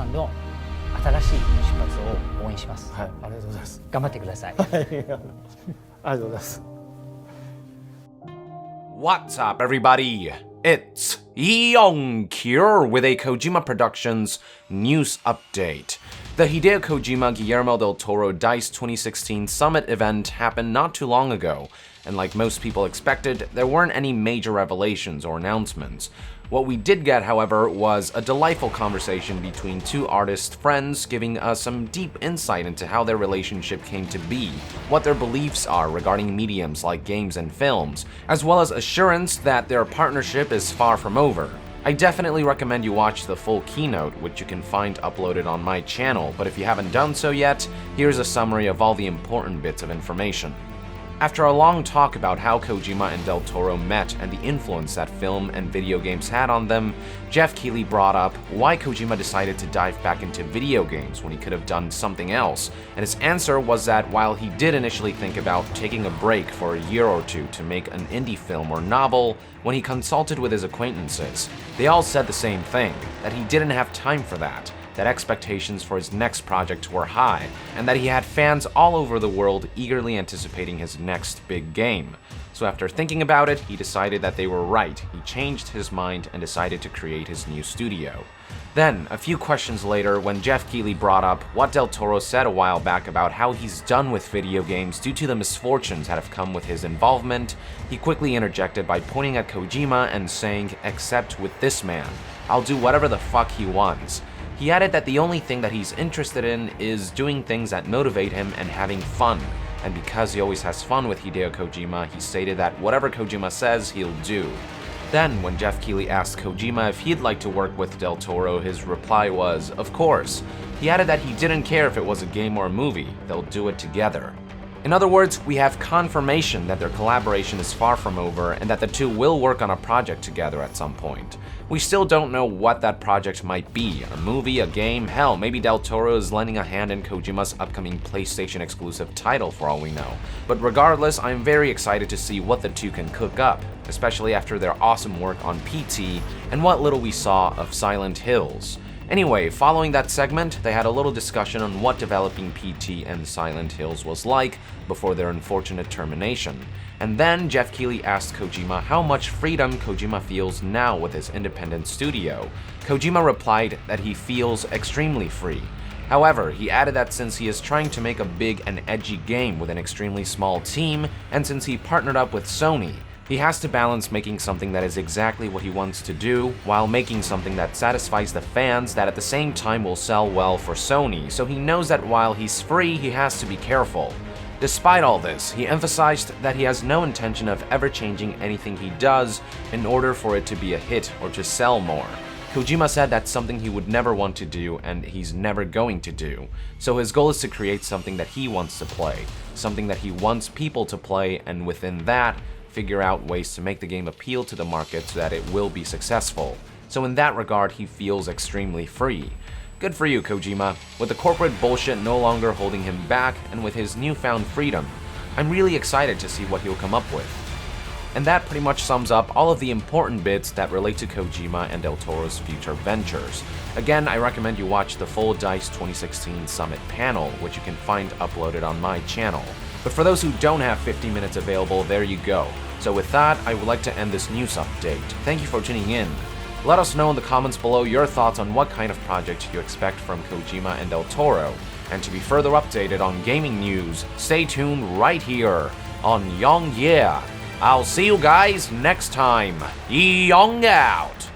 さんの新しい出発を応援します。はい、ありがとうございます。頑張ってください。はい、ありがとうございます。What's up, everybody? It's Young Cure with a Kojima Productions news update. The Hideo Kojima Guillermo del Toro DICE 2016 Summit event happened not too long ago, and like most people expected, there weren't any major revelations or announcements. What we did get, however, was a delightful conversation between two artist friends giving us some deep insight into how their relationship came to be, what their beliefs are regarding mediums like games and films, as well as assurance that their partnership is far from over. I definitely recommend you watch the full keynote, which you can find uploaded on my channel, but if you haven't done so yet, here's a summary of all the important bits of information. After a long talk about how Kojima and Del Toro met and the influence that film and video games had on them, Jeff Keighley brought up why Kojima decided to dive back into video games when he could have done something else, and his answer was that while he did initially think about taking a break for a year or two to make an indie film or novel, when he consulted with his acquaintances, they all said the same thing, that he didn't have time for that expectations for his next project were high, and that he had fans all over the world eagerly anticipating his next big game. So after thinking about it, he decided that they were right. He changed his mind and decided to create his new studio. Then, a few questions later, when Jeff Keighley brought up what Del Toro said a while back about how he's done with video games due to the misfortunes that have come with his involvement, he quickly interjected by pointing at Kojima and saying, "Except with this man, I'll do whatever the fuck he wants." He added that the only thing that he's interested in is doing things that motivate him and having fun. And because he always has fun with Hideo Kojima, he stated that whatever Kojima says, he'll do. Then, when Jeff Keighley asked Kojima if he'd like to work with Del Toro, his reply was, "Of course." He added that he didn't care if it was a game or a movie, they'll do it together. In other words, we have confirmation that their collaboration is far from over and that the two will work on a project together at some point. We still don't know what that project might be, a movie, a game, hell, maybe Del Toro is lending a hand in Kojima's upcoming PlayStation exclusive title for all we know. But regardless, I'm very excited to see what the two can cook up, especially after their awesome work on PT and what little we saw of Silent Hills. Anyway, following that segment, they had a little discussion on what developing PT and Silent Hills was like before their unfortunate termination. And then Jeff Keighley asked Kojima how much freedom Kojima feels now with his independent studio. Kojima replied that he feels extremely free. However, he added that since he is trying to make a big and edgy game with an extremely small team, and since he partnered up with Sony, he has to balance making something that is exactly what he wants to do, while making something that satisfies the fans that at the same time will sell well for Sony, so he knows that while he's free, he has to be careful. Despite all this, he emphasized that he has no intention of ever changing anything he does in order for it to be a hit or to sell more. Kojima said that's something he would never want to do and he's never going to do. So his goal is to create something that he wants to play, something that he wants people to play, and within that, figure out ways to make the game appeal to the market so that it will be successful. So in that regard, he feels extremely free. Good for you, Kojima. With the corporate bullshit no longer holding him back, and with his newfound freedom, I'm really excited to see what he'll come up with. And that pretty much sums up all of the important bits that relate to Kojima and Del Toro's future ventures. Again, I recommend you watch the full DICE 2016 Summit panel, which you can find uploaded on my channel. But for those who don't have 50 minutes available, there you go. So with that, I would like to end this news update. Thank you for tuning in. Let us know in the comments below your thoughts on what kind of project you expect from Kojima and Del Toro. And to be further updated on gaming news, stay tuned right here on Young Yeah. I'll see you guys next time. Young out!